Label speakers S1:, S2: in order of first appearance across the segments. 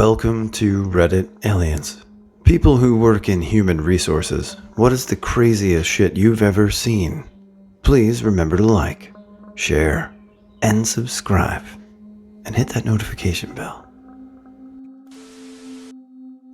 S1: Welcome to Reddit Aliens. People who work in human resources, what is the craziest shit you've ever seen? Please remember to like, share, and subscribe, and hit that notification bell.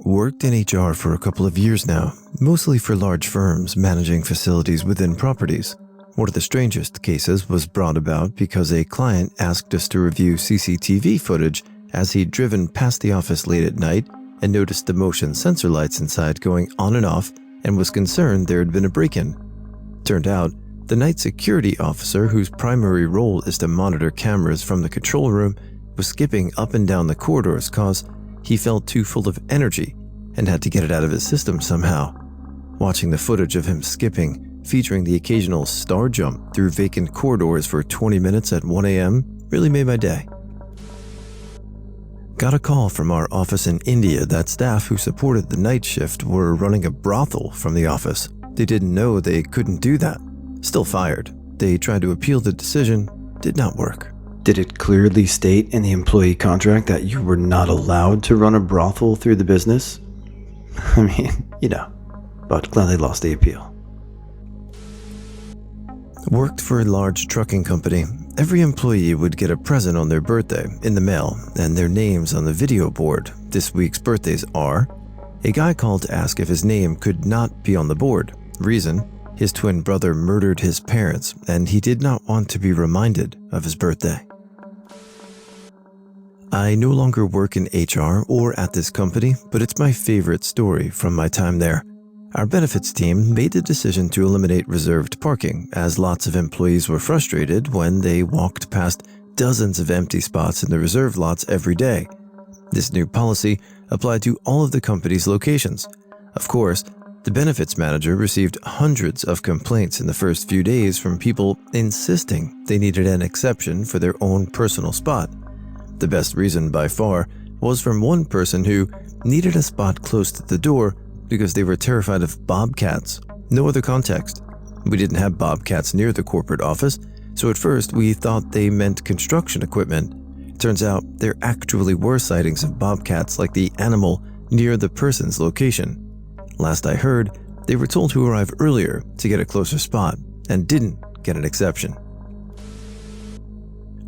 S2: Worked in HR for a couple of years now, mostly for large firms managing facilities within properties. One of the strangest cases was brought about because a client asked us to review CCTV footage as he'd driven past the office late at night and noticed the motion sensor lights inside going on and off and was concerned there had been a break-in. Turned out, the night security officer, whose primary role is to monitor cameras from the control room, was skipping up and down the corridors cause he felt too full of energy and had to get it out of his system somehow. Watching the footage of him skipping, featuring the occasional star jump through vacant corridors for 20 minutes at 1 a.m., really made my day. Got a call from our office in India that staff who supported the night shift were running a brothel from the office. They didn't know they couldn't do that. Still fired. They tried to appeal the decision. Did not work.
S1: Did it clearly state in the employee contract that you were not allowed to run a brothel through the business? I mean, but glad they lost the appeal.
S2: Worked for a large trucking company. Every employee would get a present on their birthday in the mail and their names on the video board. This week's birthdays are: a guy called to ask if his name could not be on the board. Reason: his twin brother murdered his parents and he did not want to be reminded of his birthday. I no longer work in HR or at this company, but it's my favorite story from my time there. Our benefits team made the decision to eliminate reserved parking as lots of employees were frustrated when they walked past dozens of empty spots in the reserve lots every day. This new policy applied to all of the company's locations. Of course, the benefits manager received hundreds of complaints in the first few days from people insisting they needed an exception for their own personal spot. The best reason by far was from one person who needed a spot close to the door because they were terrified of bobcats. No other context. We didn't have bobcats near the corporate office, so at first we thought they meant construction equipment. Turns out there actually were sightings of bobcats like the animal near the person's location. Last I heard, they were told to arrive earlier to get a closer spot and didn't get an exception.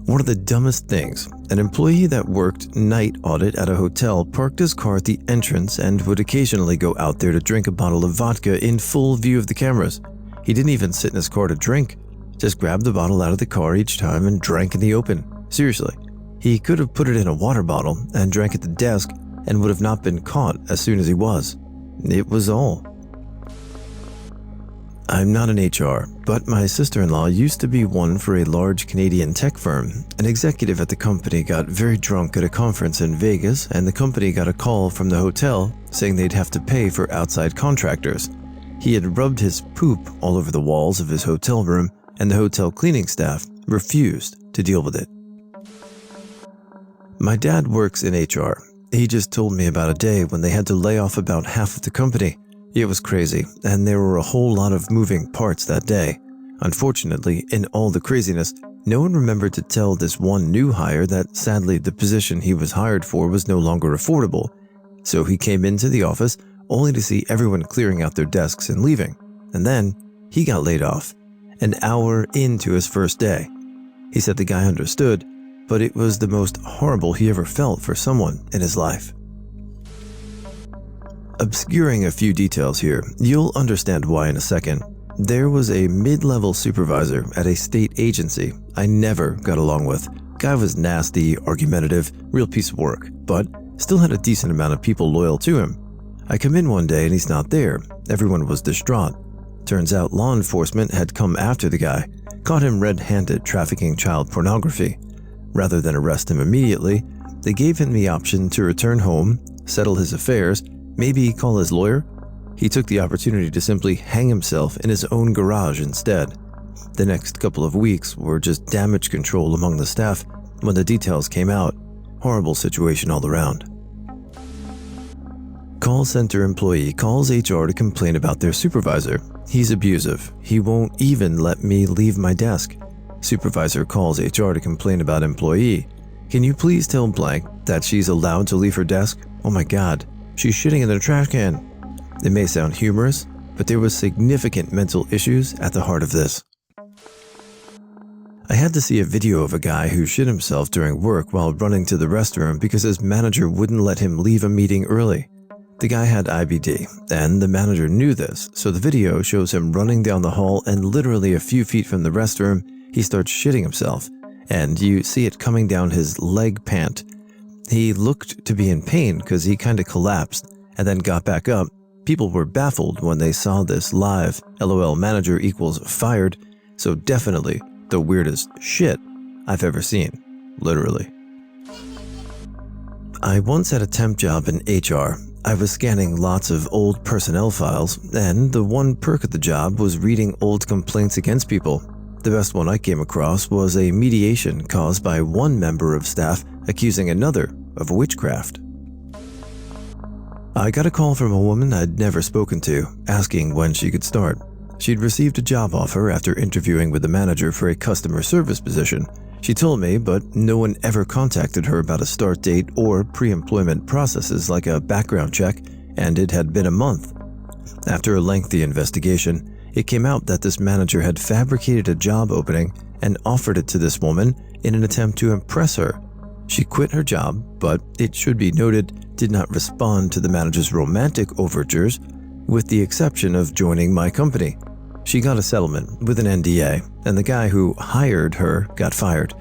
S2: One of the dumbest things, an employee that worked night audit at a hotel parked his car at the entrance and would occasionally go out there to drink a bottle of vodka in full view of the cameras. He didn't even sit in his car to drink, just grabbed the bottle out of the car each time and drank in the open. Seriously, he could have put it in a water bottle and drank at the desk and would have not been caught as soon as he was. It was all. I'm not in HR, but my sister-in-law used to be one for a large Canadian tech firm. An executive at the company got very drunk at a conference in Vegas, and the company got a call from the hotel saying they'd have to pay for outside contractors. He had rubbed his poop all over the walls of his hotel room, and the hotel cleaning staff refused to deal with it. My dad works in HR. He just told me about a day when they had to lay off about half of the company. It was crazy, and there were a whole lot of moving parts that day. Unfortunately, in all the craziness, no one remembered to tell this one new hire that sadly the position he was hired for was no longer affordable. So he came into the office only to see everyone clearing out their desks and leaving. And then he got laid off, an hour into his first day. He said the guy understood, but it was the most horrible he ever felt for someone in his life. Obscuring a few details here, you'll understand why in a second. There was a mid-level supervisor at a state agency I never got along with. Guy was nasty, argumentative, real piece of work, but still had a decent amount of people loyal to him. I come in one day and he's not there. Everyone was distraught. Turns out law enforcement had come after the guy, caught him red-handed trafficking child pornography. Rather than arrest him immediately, they gave him the option to return home, settle his affairs, maybe call his lawyer. He took the opportunity to simply hang himself in his own garage instead. The next couple of weeks were just damage control among the staff when the details came out. Horrible situation all around. Call center employee calls HR to complain about their supervisor. He's abusive. He won't even let me leave my desk. Supervisor calls HR to complain about employee. Can you please tell blank that she's allowed to leave her desk? "Oh my god, she's shitting in the trash can." It may sound humorous, but there was significant mental issues at the heart of this. I had to see a video of a guy who shit himself during work while running to the restroom because his manager wouldn't let him leave a meeting early. The guy had IBD, and the manager knew this, so the video shows him running down the hall, and literally a few feet from the restroom, he starts shitting himself, and you see it coming down his leg pant. He looked to be in pain because he kind of collapsed and then got back up. People were baffled when they saw this live. LOL manager equals fired, so definitely the weirdest shit I've ever seen, literally. I once had a temp job in HR. I was scanning lots of old personnel files, and the one perk of the job was reading old complaints against people. The best one I came across was a mediation caused by one member of staff accusing another of witchcraft. I got a call from a woman I'd never spoken to, asking when she could start. She'd received a job offer after interviewing with the manager for a customer service position. She told me, but no one ever contacted her about a start date or pre-employment processes like a background check, and it had been a month. After a lengthy investigation, it came out that this manager had fabricated a job opening and offered it to this woman in an attempt to impress her. She quit her job, but it should be noted, did not respond to the manager's romantic overtures, with the exception of joining my company. She got a settlement with an NDA, and the guy who hired her got fired.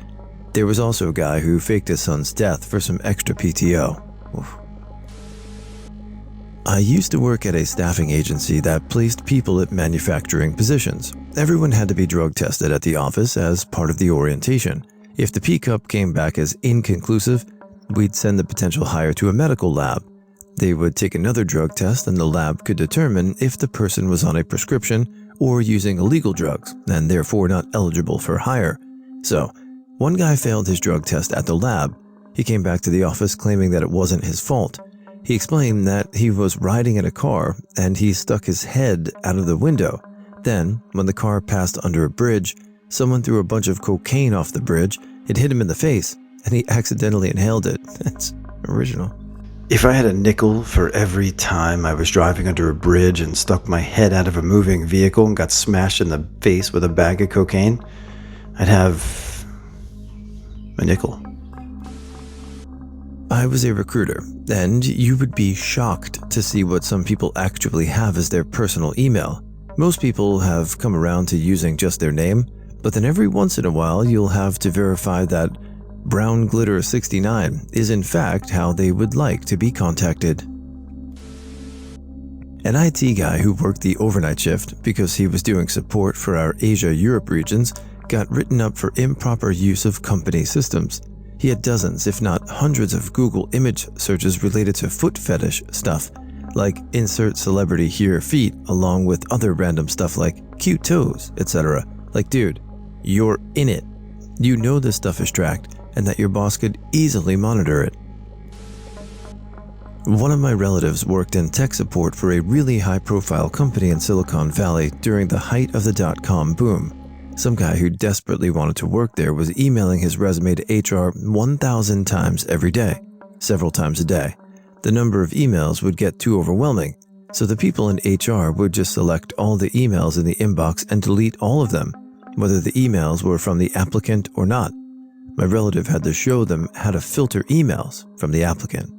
S2: There was also a guy who faked his son's death for some extra PTO. Oof. I used to work at a staffing agency that placed people at manufacturing positions. Everyone had to be drug tested at the office as part of the orientation. If the P-cup came back as inconclusive, we'd send the potential hire to a medical lab. They would take another drug test, and the lab could determine if the person was on a prescription or using illegal drugs, and therefore not eligible for hire. So, one guy failed his drug test at the lab. He came back to the office claiming that it wasn't his fault. He explained that he was riding in a car and he stuck his head out of the window. Then, when the car passed under a bridge, someone threw a bunch of cocaine off the bridge. It hit him in the face, and he accidentally inhaled it. That's original.
S1: If I had a nickel for every time I was driving under a bridge and stuck my head out of a moving vehicle and got smashed in the face with a bag of cocaine, I'd have a nickel.
S2: I was a recruiter, and you would be shocked to see what some people actually have as their personal email. Most people have come around to using just their name, but then every once in a while you'll have to verify that Brown Glitter 69 is in fact how they would like to be contacted. An IT guy who worked the overnight shift because he was doing support for our Asia-Europe regions got written up for improper use of company systems. He had dozens, if not hundreds of Google image searches related to foot fetish stuff, like insert celebrity here feet, along with other random stuff like cute toes, etc. Like, dude, you're in it. You know this stuff is tracked, and that your boss could easily monitor it. One of my relatives worked in tech support for a really high-profile company in Silicon Valley during the height of the dot-com boom. Some guy who desperately wanted to work there was emailing his resume to HR 1,000 times every day, several times a day. The number of emails would get too overwhelming, so the people in HR would just select all the emails in the inbox and delete all of them, whether the emails were from the applicant or not. My relative had to show them how to filter emails from the applicant.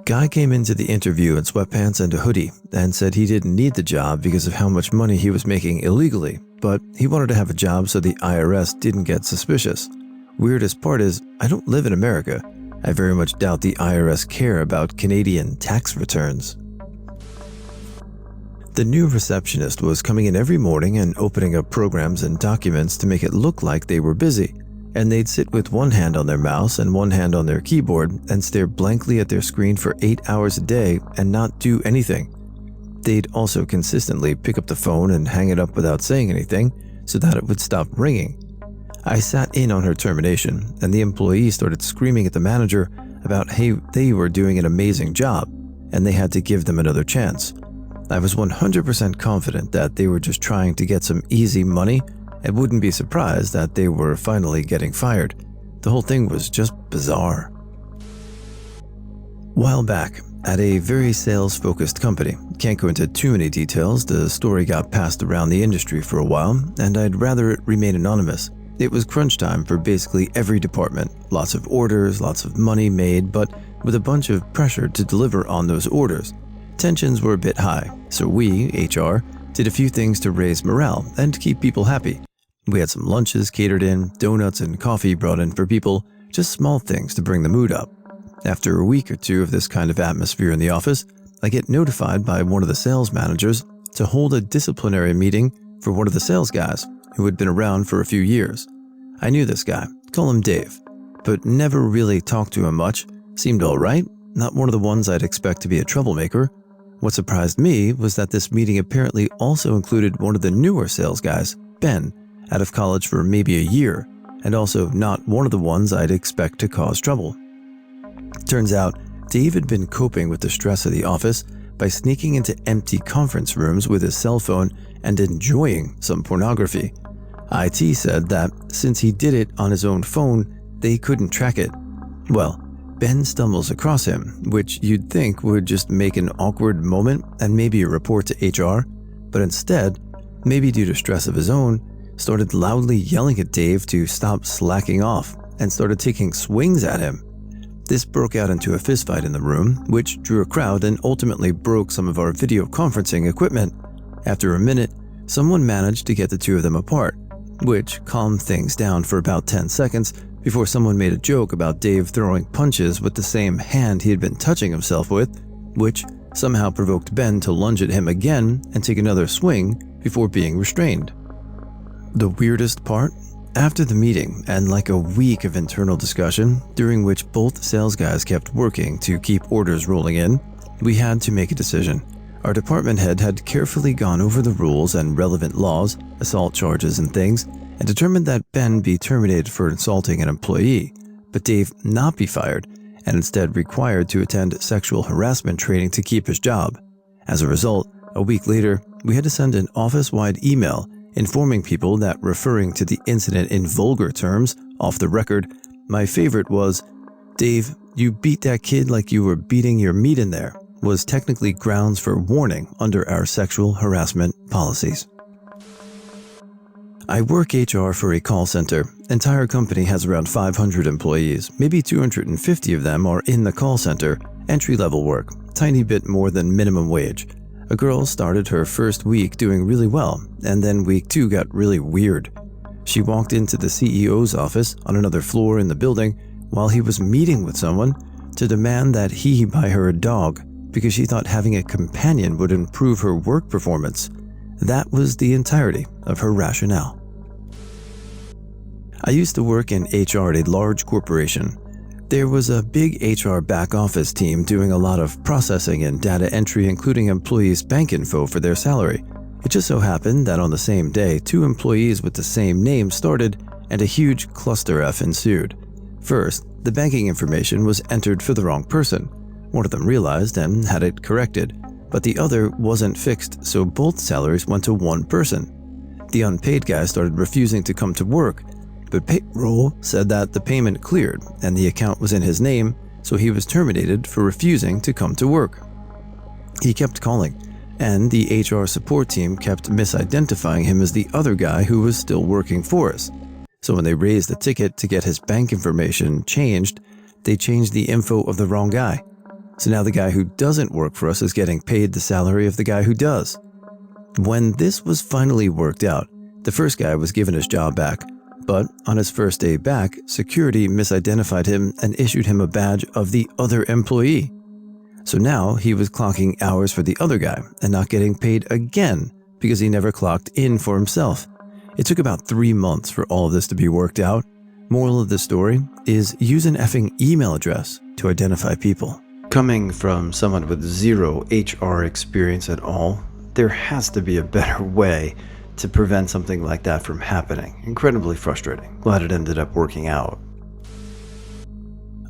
S2: Guy came into the interview in sweatpants and a hoodie and said he didn't need the job because of how much money he was making illegally, but he wanted to have a job so the IRS didn't get suspicious. Weirdest part is, I don't live in America. I very much doubt the IRS care about Canadian tax returns. The new receptionist was coming in every morning and opening up programs and documents to make it look like they were busy, and they'd sit with one hand on their mouse and one hand on their keyboard and stare blankly at their screen for 8 hours a day and not do anything. They'd also consistently pick up the phone and hang it up without saying anything so that it would stop ringing. I sat in on her termination, and the employee started screaming at the manager about how they were doing an amazing job and they had to give them another chance. I was 100% confident that they were just trying to get some easy money and wouldn't be surprised that they were finally getting fired. The whole thing was just bizarre. While back, at a very sales-focused company, can't go into too many details, the story got passed around the industry for a while, and I'd rather it remain anonymous. It was crunch time for basically every department. Lots of orders, lots of money made, but with a bunch of pressure to deliver on those orders. Tensions were a bit high, so we, HR, did a few things to raise morale and keep people happy. We had some lunches catered in, donuts and coffee brought in for people, just small things to bring the mood up. After a week or two of this kind of atmosphere in the office, I get notified by one of the sales managers to hold a disciplinary meeting for one of the sales guys who had been around for a few years. I knew this guy, call him Dave, but never really talked to him much. Seemed alright, not one of the ones I'd expect to be a troublemaker. What surprised me was that this meeting apparently also included one of the newer sales guys, Ben, out of college for maybe a year, and also not one of the ones I'd expect to cause trouble. Turns out, Dave had been coping with the stress of the office by sneaking into empty conference rooms with his cell phone and enjoying some pornography. IT said that since he did it on his own phone, they couldn't track it. Well, Ben stumbles across him, which you'd think would just make an awkward moment and maybe a report to HR, but instead, maybe due to stress of his own, started loudly yelling at Dave to stop slacking off and started taking swings at him. This broke out into a fistfight in the room, which drew a crowd and ultimately broke some of our video conferencing equipment. After a minute, someone managed to get the two of them apart, which calmed things down for about 10 seconds before someone made a joke about Dave throwing punches with the same hand he had been touching himself with, which somehow provoked Ben to lunge at him again and take another swing before being restrained. The weirdest part? After the meeting and like a week of internal discussion, during which both sales guys kept working to keep orders rolling in, we had to make a decision. Our department head had carefully gone over the rules and relevant laws, assault charges and things, and determined that Ben be terminated for insulting an employee, but Dave not be fired and instead required to attend sexual harassment training to keep his job. As a result, a week later, we had to send an office-wide email informing people that referring to the incident in vulgar terms, off the record, my favorite was, "Dave, you beat that kid like you were beating your meat in there," was technically grounds for warning under our sexual harassment policies. I work HR for a call center. Entire company has around 500 employees. Maybe 250 of them are in the call center, entry-level work, tiny bit more than minimum wage. A girl started her first week doing really well, and then week 2 got really weird. She walked into the CEO's office on another floor in the building while he was meeting with someone to demand that he buy her a dog because she thought having a companion would improve her work performance. That was the entirety of her rationale. I used to work in HR at a large corporation. There was a big HR back office team doing a lot of processing and data entry, including employees' bank info for their salary. It just so happened that on the same day, 2 employees with the same name started and a huge cluster F ensued. First, the banking information was entered for the wrong person. One of them realized and had it corrected, but the other wasn't fixed, so both salaries went to one person. The unpaid guy started refusing to come to work, but payroll said that the payment cleared and the account was in his name, so he was terminated for refusing to come to work. He kept calling, and the HR support team kept misidentifying him as the other guy who was still working for us. So when they raised the ticket to get his bank information changed, they changed the info of the wrong guy. So now the guy who doesn't work for us is getting paid the salary of the guy who does. When this was finally worked out, the first guy was given his job back, but on his first day back, security misidentified him and issued him a badge of the other employee. So now he was clocking hours for the other guy and not getting paid again because he never clocked in for himself. It took about 3 months for all of this to be worked out. Moral of the story is use an effing email address to identify people.
S1: Coming from someone with zero HR experience at all, there has to be a better way to prevent something like that from happening. Incredibly frustrating. Glad it ended up working out.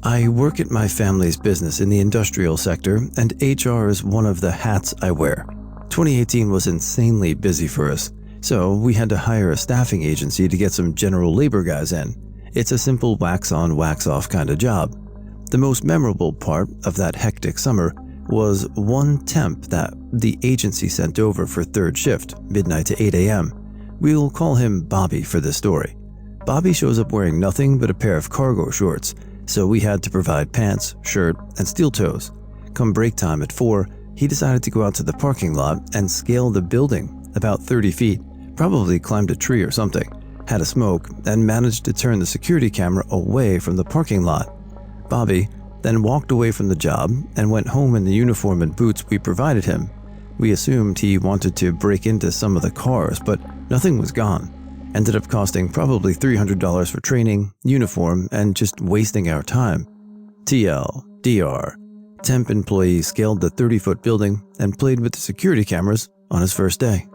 S2: I work at my family's business in the industrial sector, and HR is one of the hats I wear. 2018 was insanely busy for us, so we had to hire a staffing agency to get some general labor guys in. It's a simple wax on, wax off kind of job. The most memorable part of that hectic summer was one temp that the agency sent over for third shift, midnight to 8 a.m. We'll call him Bobby for this story. Bobby shows up wearing nothing but a pair of cargo shorts, so we had to provide pants, shirt, and steel toes. Come break time at 4, he decided to go out to the parking lot and scale the building about 30 feet, probably climbed a tree or something, had a smoke, and managed to turn the security camera away from the parking lot. Bobby then walked away from the job and went home in the uniform and boots we provided him. We assumed he wanted to break into some of the cars, but nothing was gone. Ended up costing probably $300 for training, uniform, and just wasting our time. TLDR. Temp employee scaled the 30-foot building and played with the security cameras on his first day.